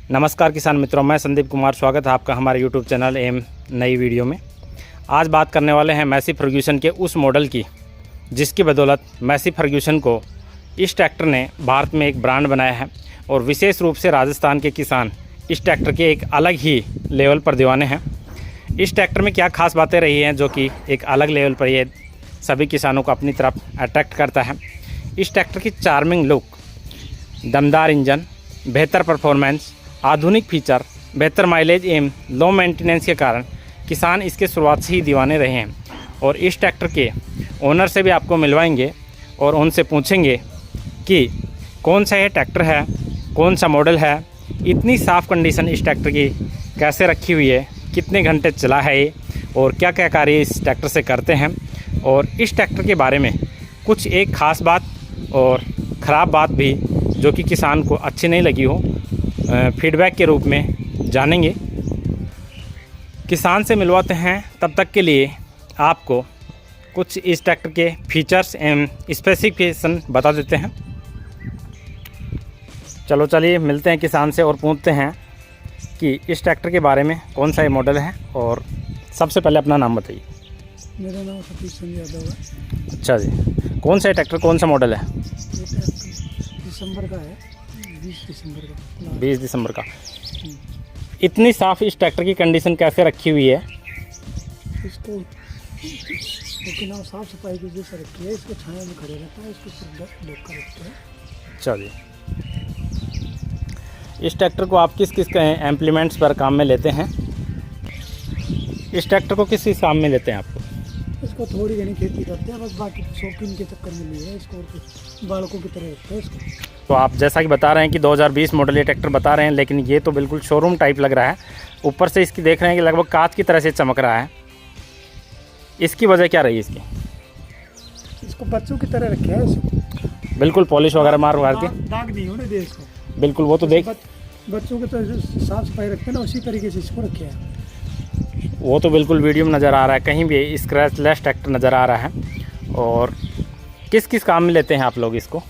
नमस्कार किसान मित्रों, मैं संदीप कुमार। स्वागत है आपका हमारे YouTube चैनल एम नई वीडियो में। आज बात करने वाले हैं मैसी फर्ग्यूसन के उस मॉडल की जिसकी बदौलत मैसी फर्ग्यूसन को इस ट्रैक्टर ने भारत में एक ब्रांड बनाया है और विशेष रूप से राजस्थान के किसान इस ट्रैक्टर के एक अलग ही लेवल पर दीवाने हैं। इस ट्रैक्टर में क्या खास बातें रही हैं जो कि एक अलग लेवल पर ये सभी किसानों को अपनी तरफ अट्रैक्ट करता है। इस ट्रैक्टर की चार्मिंग लुक, दमदार इंजन, बेहतर परफॉर्मेंस, आधुनिक फीचर, बेहतर माइलेज एवं लो मेंटेनेंस के कारण किसान इसके शुरुआत से ही दीवाने रहे हैं। और इस ट्रैक्टर के ओनर से भी आपको मिलवाएंगे और उनसे पूछेंगे कि कौन सा ये ट्रैक्टर है, कौन सा मॉडल है, इतनी साफ़ कंडीशन इस ट्रैक्टर की कैसे रखी हुई है, कितने घंटे चला है ये और क्या क्या कार्य इस ट्रैक्टर से करते हैं। और इस ट्रैक्टर के बारे में कुछ एक ख़ास बात और ख़राब बात भी जो कि किसान को अच्छी नहीं लगी हो, फीडबैक के रूप में जानेंगे। किसान से मिलवाते हैं, तब तक के लिए आपको कुछ इस ट्रैक्टर के फीचर्स एवं स्पेसिफिकेशन बता देते हैं। चलिए मिलते हैं किसान से और पूछते हैं कि इस ट्रैक्टर के बारे में कौन सा ये मॉडल है। और सबसे पहले अपना नाम बताइए। मेरा नाम सतीश चंद्र यादव है। अच्छा जी, कौन सा ये ट्रैक्टर, कौन सा मॉडल है? ये दिसंबर का है, 20 दिसंबर का। 20 दिसंबर का। इतनी साफ़ इस ट्रैक्टर की कंडीशन कैसे रखी हुई है? इसको लेकिन हम साफ सफाई की जैसे रखी है, इसको छाया में खड़े रहता है, इसको ढक कर रखते हैं। अच्छा जी, इस ट्रैक्टर को आप किस किस इम्प्लीमेंट्स पर काम में लेते हैं? इस ट्रैक्टर को किस काम में लेते हैं आपको? इसको थोड़ी घनी खेती करते हैं, बस बाकी शौकीन के चक्कर में नहीं है, इसको बालकों की तरह रखते हैं इसको। तो आप जैसा कि बता रहे हैं कि 2020 मॉडल ये ट्रैक्टर बता रहे हैं, लेकिन ये तो बिल्कुल शोरूम टाइप लग रहा है। ऊपर से इसकी देख रहे हैं कि लगभग कांच की तरह से चमक रहा है। इसकी वजह क्या रही इसकी? इसको बच्चों की तरह रखे है, इसको बिल्कुल पॉलिश वगैरह मार के दाग नहीं होने दे इसको। बिल्कुल, वो तो देख बच्चों की तरह साफ सफाई रखते हैं ना, उसी तरीके से इसको रखे हैं। वो तो बिल्कुल वीडियो में नज़र आ रहा है, कहीं भी स्क्रैच लेस ट्रैक्टर नज़र आ रहा है। और किस किस काम में लेते हैं आप लोग इसको?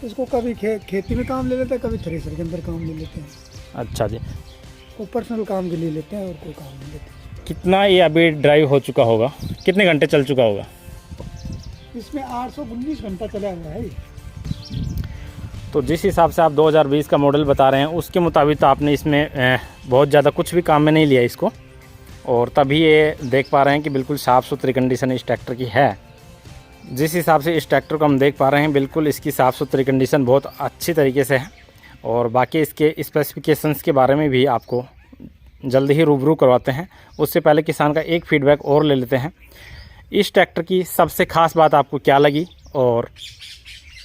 इसको कभी खेती में काम ले लेते हैं, कभी थ्रेसर के अंदर काम ले लेते हैं। अच्छा जी, वो पर्सनल काम के लिए लेते हैं और कोई काम नहीं लेते। कितना ये अभी ड्राइव हो चुका होगा, कितने घंटे चल चुका होगा? इसमें 819 घंटा चला हुआ है। तो जिस हिसाब से आप 2020 का मॉडल बता रहे हैं उसके मुताबिक तो आपने इसमें बहुत ज़्यादा कुछ भी काम में नहीं लिया इसको, और तभी ये देख पा रहे हैं कि बिल्कुल साफ़ सुथरी कंडीशन इस ट्रैक्टर की है। जिस हिसाब से इस ट्रैक्टर को हम देख पा रहे हैं, बिल्कुल इसकी साफ़ सुथरी कंडीशन बहुत अच्छी तरीके से है। और बाकी इसके स्पेसिफिकेशंस के बारे में भी आपको जल्द ही रूबरू करवाते हैं। उससे पहले किसान का एक फीडबैक और ले लेते हैं। इस ट्रैक्टर की सबसे ख़ास बात आपको क्या लगी, और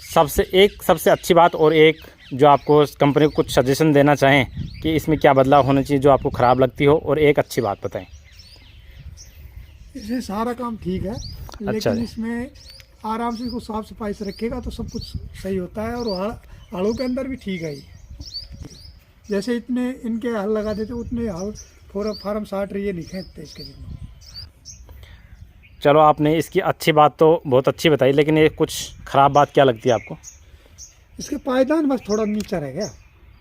सबसे अच्छी बात, और एक जो आपको कंपनी को कुछ सजेशन देना चाहें कि इसमें क्या बदलाव होना चाहिए जो आपको ख़राब लगती हो, और एक अच्छी बात बताएं। इसमें सारा काम ठीक है, लेकिन इसमें आराम से इसको साफ सफाई से रखेगा तो सब कुछ सही होता है। और हलों के अंदर भी ठीक है। जैसे इतने इनके हल लगा देते उतने हल फार्म 60 रही है नहीं खेतते इसके जितना। चलो, आपने इसकी अच्छी बात तो बहुत अच्छी बताई, लेकिन ये कुछ ख़राब बात क्या लगती है आपको? इसके पायदान बस थोड़ा नीचा रह गया,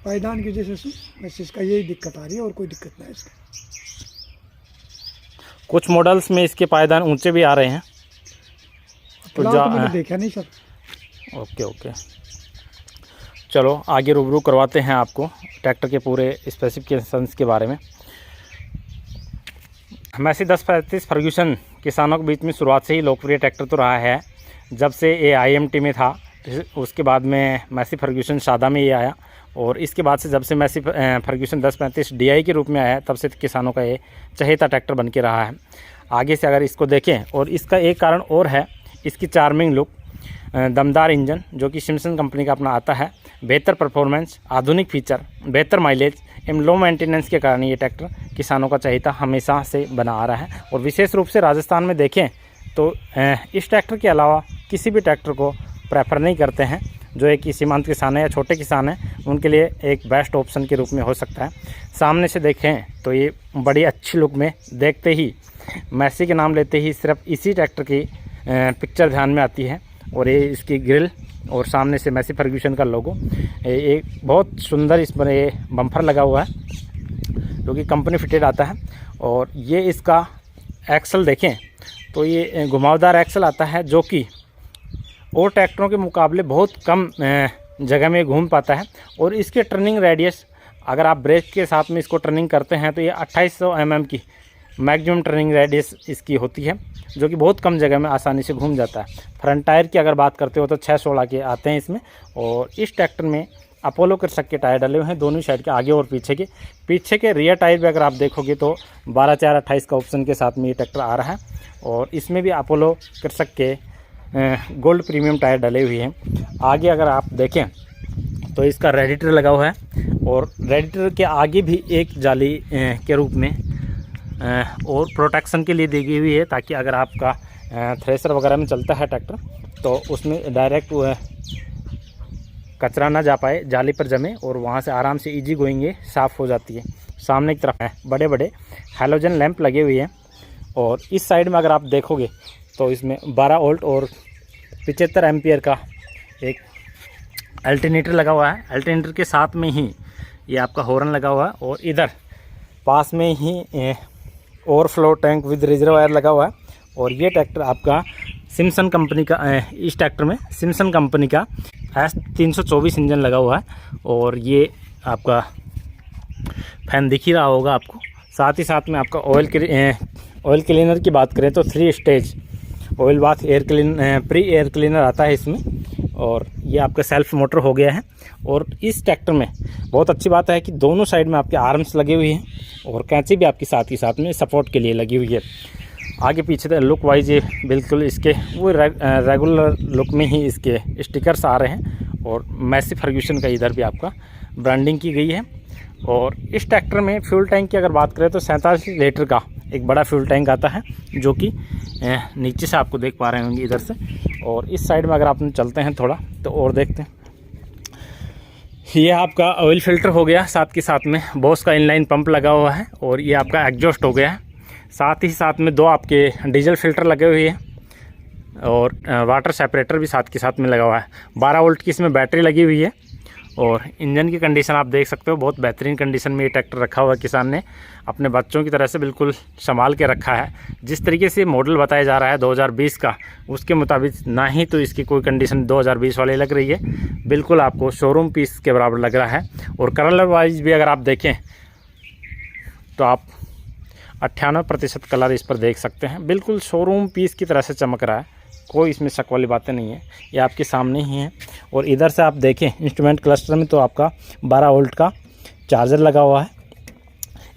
पायदान की वजह से बस इसका यही दिक्कत आ रही है, और कोई दिक्कत नहीं है इसका। कुछ मॉडल्स में इसके पायदान ऊंचे भी आ रहे हैं, तो मैंने देखा नहीं सर। ओके, चलो आगे रूबरू करवाते हैं आपको ट्रैक्टर के पूरे स्पेसिफिकेशंस के बारे में। मैसी 1035 फर्ग्यूसन किसानों के बीच में शुरुआत से ही लोकप्रिय ट्रैक्टर तो रहा है। जब से ये IMT में था, उसके बाद में मैसी फर्ग्यूसन सादा में ये आया, और इसके बाद से जब से मैसी फर्ग्यूसन 1035 DI के रूप में आया, तब से किसानों का ये चहेता ट्रैक्टर बन के रहा है। आगे से अगर इसको देखें, और इसका एक कारण और है, इसकी चार्मिंग लुक, दमदार इंजन जो कि सिम्सन कंपनी का अपना आता है, बेहतर परफॉर्मेंस, आधुनिक फीचर, बेहतर माइलेज एवं लो मेंटेनेंस के कारण ये ट्रैक्टर किसानों का चहेता हमेशा से बना आ रहा है। और विशेष रूप से राजस्थान में देखें तो इस ट्रैक्टर के अलावा किसी भी ट्रैक्टर को प्रेफर नहीं करते हैं। जो एक सीमांत किसान है या छोटे किसान हैं, उनके लिए एक बेस्ट ऑप्शन के रूप में हो सकता है। सामने से देखें तो ये बड़ी अच्छी लुक में, देखते ही मैसी के नाम लेते ही सिर्फ इसी ट्रैक्टर की पिक्चर ध्यान में आती है। और ये इसकी ग्रिल और सामने से मैसी फर्ग्यूसन का लोगो। एक बहुत सुंदर इस पर ये बम्पर लगा हुआ है जो कि कंपनी फिटेड आता है। और ये इसका एक्सल देखें तो ये घुमावदार एक्सल आता है जो कि और ट्रैक्टरों के मुकाबले बहुत कम जगह में घूम पाता है। और इसके टर्निंग रेडियस अगर आप ब्रेक के साथ में इसको टर्निंग करते हैं तो ये 2800 mm की मैक्सिमम टर्निंग रेडियस इसकी होती है, जो कि बहुत कम जगह में आसानी से घूम जाता है। फ्रंट टायर की अगर बात करते हो तो 616 के आते हैं इसमें। और इस ट्रैक्टर में अपोलो कृषक के टायर डले हुए हैं दोनों साइड के, आगे और पीछे के रियर टायर भी अगर आप देखोगे तो 12/4/28 का ऑप्शन के साथ में ये ट्रैक्टर आ रहा है। और इसमें भी अपोलो कृषक के गोल्ड प्रीमियम टायर डले हुए हैं। आगे अगर आप देखें तो इसका रेडिएटर लगा हुआ है और रेडिएटर के आगे भी एक जाली के रूप में और प्रोटेक्शन के लिए दी गई हुई है, ताकि अगर आपका थ्रेशर वगैरह में चलता है ट्रैक्टर तो उसमें डायरेक्ट कचरा ना जा पाए, जाली पर जमे और वहाँ से आराम से इजी गोइंग ये साफ़ हो जाती है। सामने की तरफ है बड़े बड़े हैलोजन लैंप लगे हुए हैं। और इस साइड में अगर आप देखोगे तो इसमें 12 वोल्ट और 75 एम्पियर का एक अल्टरनेटर लगा हुआ है। अल्टरनेटर के साथ में ही ये आपका हॉर्न लगा हुआ है और इधर पास में ही ओवरफ्लो टैंक विद रिजर्वायर लगा हुआ है। और ये ट्रैक्टर आपका सिम्सन कंपनी का इस ट्रैक्टर में सिम्सन कंपनी का S324 इंजन लगा हुआ है। और ये आपका फैन दिख ही रहा होगा आपको। साथ ही साथ में आपका ऑयल क्लीनर की बात करें तो 3 stage oil bath pre air cleaner आता है इसमें। और ये आपका सेल्फ मोटर हो गया है। और इस ट्रैक्टर में बहुत अच्छी बात है कि दोनों साइड में आपके आर्म्स लगे हुए हैं और कैंची भी आपकी साथ ही साथ में सपोर्ट के लिए लगी हुई है। आगे पीछे लुक वाइज ये बिल्कुल इसके वो रेगुलर लुक में ही इसके स्टिकर्स आ रहे हैं। और मैसी फर्ग्यूसन का इधर भी आपका ब्रांडिंग की गई है। और इस ट्रैक्टर में फ्यूल टैंक की अगर बात करें तो 47 लीटर का एक बड़ा फ्यूल टैंक आता है, जो कि नीचे से आपको देख पा रहे होंगे इधर से। और इस साइड में अगर आप चलते हैं थोड़ा तो और देखते हैं, ये आपका ऑयल फिल्टर हो गया, साथ के साथ में बॉस का इनलाइन पंप लगा हुआ है। और ये आपका एग्जॉस्ट हो गया है। साथ ही साथ में 2 आपके डीजल फिल्टर लगे हुए हैं और वाटर सेपरेटर भी साथ के साथ में लगा हुआ है। 12 वोल्ट की इसमें बैटरी लगी हुई है। और इंजन की कंडीशन आप देख सकते हो, बहुत बेहतरीन कंडीशन में ये ट्रैक्टर रखा हुआ है। किसान ने अपने बच्चों की तरह से बिल्कुल संभाल के रखा है। जिस तरीके से मॉडल बताया जा रहा है 2020 का, उसके मुताबिक ना ही तो इसकी कोई कंडीशन 2020 वाली लग रही है, बिल्कुल आपको शोरूम पीस के बराबर लग रहा है। और कलर वाइज भी अगर आप देखें तो आप 98% कलर इस पर देख सकते हैं, बिल्कुल शोरूम पीस की तरह से चमक रहा है। कोई इसमें शक वाली बातें नहीं है, ये आपके सामने ही है। और इधर से आप देखें इंस्ट्रूमेंट क्लस्टर में तो आपका 12 वोल्ट का चार्जर लगा हुआ है।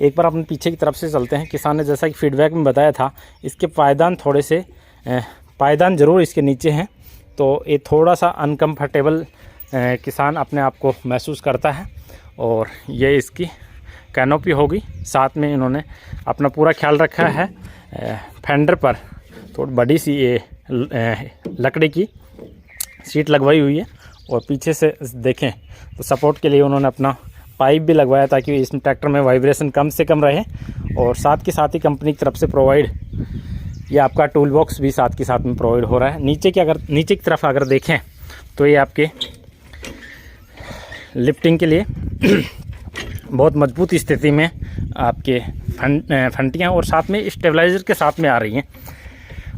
एक बार अपने पीछे की तरफ से चलते हैं। किसान ने जैसा कि फीडबैक में बताया था, इसके पायदान थोड़े से पायदान ज़रूर इसके नीचे हैं, तो ये थोड़ा सा अनकम्फर्टेबल किसान अपने आप को महसूस करता है। और ये इसकी कैनोपी होगी, साथ में इन्होंने अपना पूरा ख्याल रखा है। फेंडर पर थोड़ी बड़ी सी ये लकड़ी की सीट लगवाई हुई है। और पीछे से देखें तो सपोर्ट के लिए उन्होंने अपना पाइप भी लगवाया ताकि इस ट्रैक्टर में वाइब्रेशन कम से कम रहे। और साथ के साथ ही कंपनी की तरफ से प्रोवाइड ये आपका टूल बॉक्स भी साथ के साथ में प्रोवाइड हो रहा है। नीचे की तरफ अगर देखें तो ये आपके लिफ्टिंग के लिए बहुत मजबूत स्थिति में आपके फंटियाँ और साथ में स्टेबलाइज़र के साथ में आ रही हैं।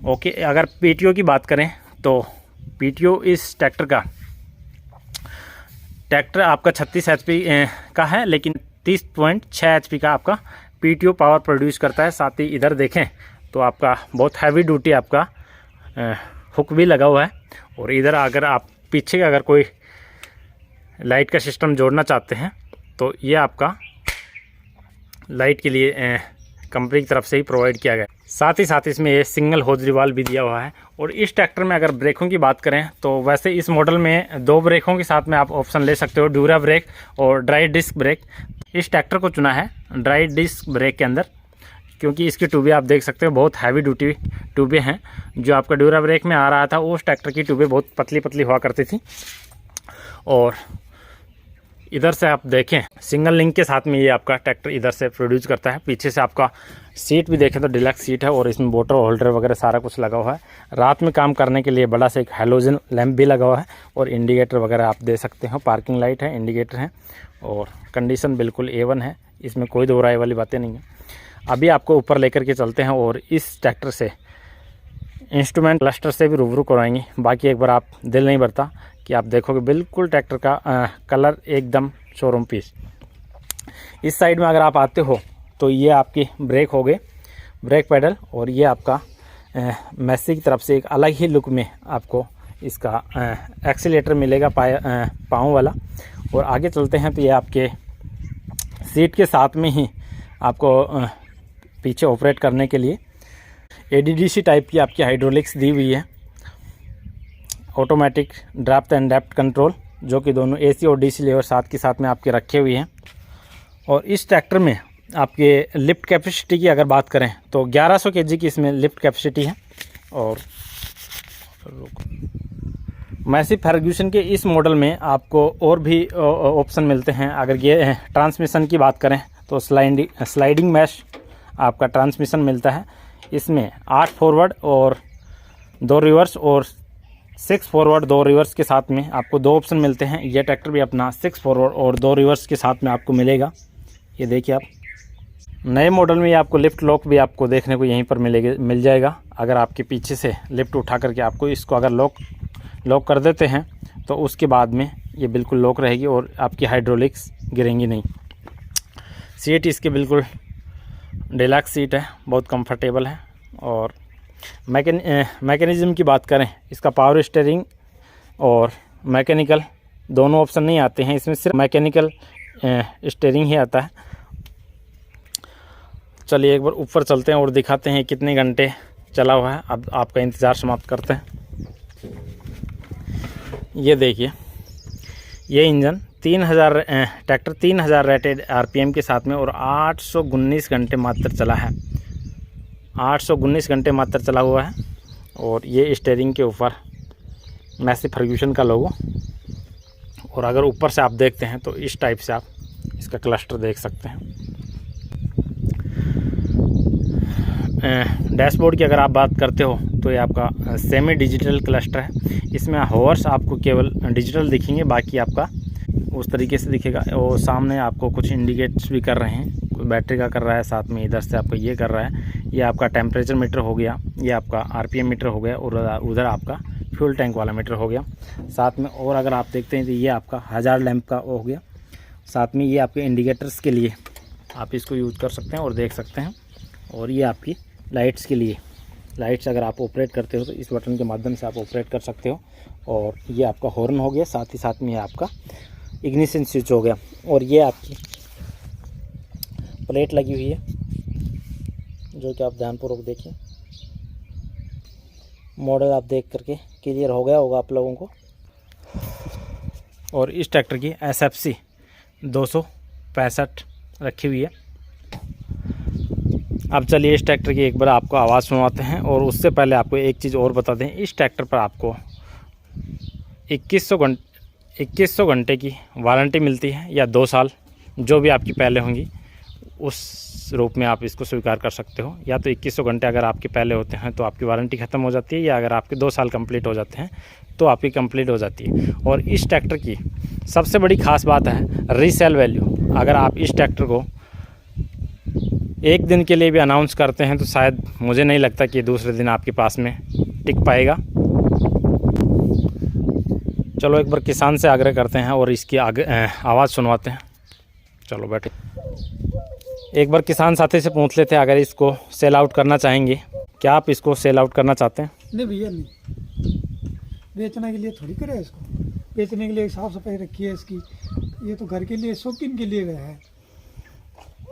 ओके, अगर पीटीओ की बात करें तो पीटीओ इस ट्रैक्टर आपका 36 HP का है, लेकिन 30.6 HP का आपका पीटीओ पावर प्रोड्यूस करता है। साथ ही इधर देखें तो आपका बहुत हैवी ड्यूटी आपका हुक भी लगा हुआ है। और इधर अगर आप पीछे अगर कोई लाइट का सिस्टम जोड़ना चाहते हैं तो ये आपका लाइट के लिए कंपनी की तरफ से ही प्रोवाइड किया गया। साथ ही साथ इसमें ये सिंगल होज रिवाल्व भी दिया हुआ है। और इस ट्रैक्टर में अगर ब्रेकों की बात करें तो वैसे इस मॉडल में 2 ब्रेकों के साथ में आप ऑप्शन ले सकते हो, ड्यूरा ब्रेक और ड्राई डिस्क ब्रेक। इस ट्रैक्टर को चुना है ड्राई डिस्क ब्रेक के अंदर, क्योंकि इसकी ट्यूबें आप देख सकते हो बहुत हैवी ड्यूटी ट्यूबें हैं। जो आपका ड्यूरा ब्रेक में आ रहा था उस ट्रैक्टर की ट्यूबें बहुत पतली पतली हुआ करती थी। और इधर से आप देखें सिंगल लिंक के साथ में ये आपका ट्रैक्टर इधर से प्रोड्यूस करता है। पीछे से आपका सीट भी देखें तो डिलक्स सीट है और इसमें वाटर होल्डर वगैरह सारा कुछ लगा हुआ है। रात में काम करने के लिए बड़ा सा एक हैलोजन लैंप भी लगा हुआ है और इंडिकेटर वगैरह आप दे सकते हो। पार्किंग लाइट है, इंडिकेटर है और कंडीशन बिल्कुल A1 है, इसमें कोई दो राय वाली बातें नहीं है। अभी आपको ऊपर लेकर के चलते हैं और इस ट्रैक्टर से इंस्ट्रूमेंट क्लस्टर से भी रूबरू कराएंगे। बाकी एक बार आप दिल नहीं भरता कि आप देखोगे बिल्कुल ट्रैक्टर का कलर एकदम शोरूम पीस। इस साइड में अगर आप आते हो तो ये आपकी ब्रेक हो गए, ब्रेक पैडल, और ये आपका मैसी की तरफ से एक अलग ही लुक में आपको इसका एक्सीलेटर मिलेगा पाँव वाला। और आगे चलते हैं तो ये आपके सीट के साथ में ही आपको पीछे ऑपरेट करने के लिए ADDC टाइप की आपकी हाइड्रोलिक्स दी हुई है, automatic draft and depth control, जो कि दोनों AC और DC लेवर साथ के साथ में आपके रखे हुए हैं। और इस ट्रैक्टर में आपके लिफ्ट कैपेसिटी की अगर बात करें तो 1100 kg की इसमें लिफ्ट कैपेसिटी है। और मैसी फर्ग्यूसन के इस मॉडल में आपको और भी ऑप्शन मिलते हैं। अगर ये ट्रांसमिशन की बात करें तो स्लाइडिंग मैश आपका ट्रांसमिशन मिलता है। इसमें 8 फॉरवर्ड और 2 रिवर्स और 6 फॉरवर्ड 2 रिवर्स के साथ में आपको 2 ऑप्शन मिलते हैं। ये ट्रैक्टर भी अपना 6 फॉरवर्ड और 2 रिवर्स के साथ में आपको मिलेगा। ये देखिए आप नए मॉडल में आपको लिफ्ट लॉक भी आपको देखने को यहीं पर मिल जाएगा। अगर आपके पीछे से लिफ्ट उठा करके आपको इसको अगर लॉक कर देते हैं तो उसके बाद में ये बिल्कुल लॉक रहेगी और आपकी हाइड्रोलिक्स गिरेंगी नहीं। सीट इसके बिल्कुल डिलक्स सीट है, बहुत कंफर्टेबल है। और मैकेनिज़्म की बात करें, इसका पावर स्टीयरिंग और मैकेनिकल दोनों ऑप्शन नहीं आते हैं, इसमें सिर्फ मैकेनिकल स्टीयरिंग ही आता है। चलिए एक बार ऊपर चलते हैं और दिखाते हैं कितने घंटे चला हुआ है। अब आपका इंतज़ार समाप्त करते हैं। ये देखिए ये इंजन 3000 ट्रैक्टर 3000 रेटेड RPM के साथ में और 819 घंटे मात्र चला है। 819 घंटे मात्र चला हुआ है। और ये स्टीयरिंग के ऊपर मैसी फर्ग्यूसन का लोगो। और अगर ऊपर से आप देखते हैं तो इस टाइप से आप इसका क्लस्टर देख सकते हैं। डैशबोर्ड की अगर आप बात करते हो तो ये आपका सेमी डिजिटल क्लस्टर है। इसमें हॉर्स आपको केवल डिजिटल दिखेंगे, बाकी आपका उस तरीके से दिखेगा। और सामने आपको कुछ इंडिकेट्स भी कर रहे हैं, कोई बैटरी का कर रहा है, साथ में इधर से आपको ये कर रहा है। ये आपका टेम्परेचर मीटर हो गया, ये आपका RPM मीटर हो गया और उधर आपका फ्यूल टैंक वाला मीटर हो गया साथ में। और अगर आप देखते हैं तो ये आपका हज़ार लैंप का हो गया। साथ में ये आपके इंडिकेटर्स के लिए आप इसको यूज़ कर सकते हैं और देख सकते हैं। और ये आपकी लाइट्स के लिए, लाइट्स अगर आप ऑपरेट करते हो तो इस बटन के माध्यम से आप ऑपरेट कर सकते हो। और ये आपका हॉर्न हो गया, साथ ही साथ में ये आपका इग्निशन स्विच हो गया। और ये आपकी प्लेट लगी हुई है जो कि आप ध्यानपूर्वक देखिए। मॉडल आप देख करके क्लियर हो गया होगा आप लोगों को। और इस ट्रैक्टर की SFC 265 रखी हुई है। अब चलिए इस ट्रैक्टर की एक बार आपको आवाज़ सुनवाते हैं। और उससे पहले आपको एक चीज़ और बता दें, इस ट्रैक्टर पर आपको 2100 घंटे की वारंटी मिलती है या 2 साल, जो भी आपकी पहले होंगी उस रूप में आप इसको स्वीकार कर सकते हो। या तो 2100 घंटे अगर आपके पहले होते हैं तो आपकी वारंटी ख़त्म हो जाती है, या अगर आपके 2 साल कंप्लीट हो जाते हैं तो आपकी कंप्लीट हो जाती है। और इस ट्रैक्टर की सबसे बड़ी ख़ास बात है रीसेल वैल्यू। अगर आप इस ट्रैक्टर को एक दिन के लिए भी अनाउंस करते हैं तो शायद मुझे नहीं लगता कि दूसरे दिन आपके पास में टिक पाएगा। चलो एक बार किसान से आग्रह करते हैं और इसकी आवाज़ सुनवाते हैं। चलो बैठे, एक बार किसान साथी से पूछ लेते हैं अगर इसको सेल आउट करना चाहेंगे। क्या आप इसको सेल आउट करना चाहते हैं? नहीं भैया, नहीं, बेचने के लिए थोड़ी करे इसको। बेचने के लिए साफ सफाई रखी है इसकी। ये तो घर के लिए, शौकीन के लिए गया है।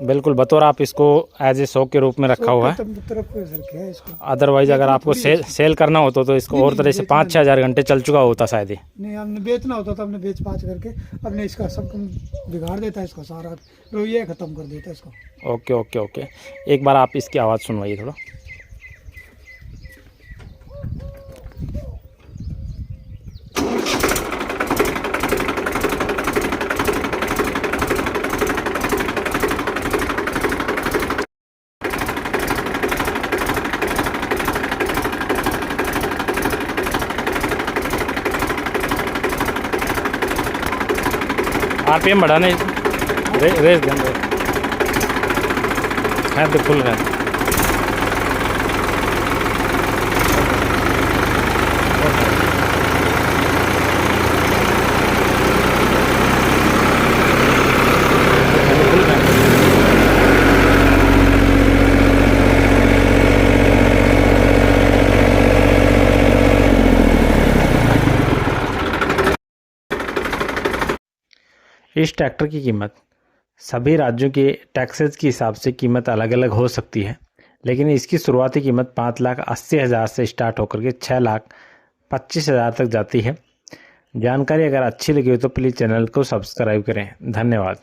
बिल्कुल, बतौर आप इसको एज ए शौक के रूप में रखा हुआ है। अदरवाइज अगर आपको सेल करना होता तो इसको और तरह से 5-6 हज़ार घंटे चल चुका होता शायद। नहीं, हमने बेचना होता तो हमने बेच पाच करके अपने इसका सब बिगाड़ देता है, इसका सारा रोइया ख़त्म कर देता है इसको। ओके ओके ओके, एक बार आप इसकी आवाज़ सुनवाइए थोड़ा। आरपीएम बढ़ाने रेस दें है तो फुल है। इस ट्रैक्टर की कीमत सभी राज्यों के टैक्सेस के हिसाब से कीमत अलग अलग हो सकती है, लेकिन इसकी शुरुआती कीमत 5,80,000 से स्टार्ट होकर के 6,25,000 तक जाती है। जानकारी अगर अच्छी लगी हो तो प्लीज़ चैनल को सब्सक्राइब करें। धन्यवाद।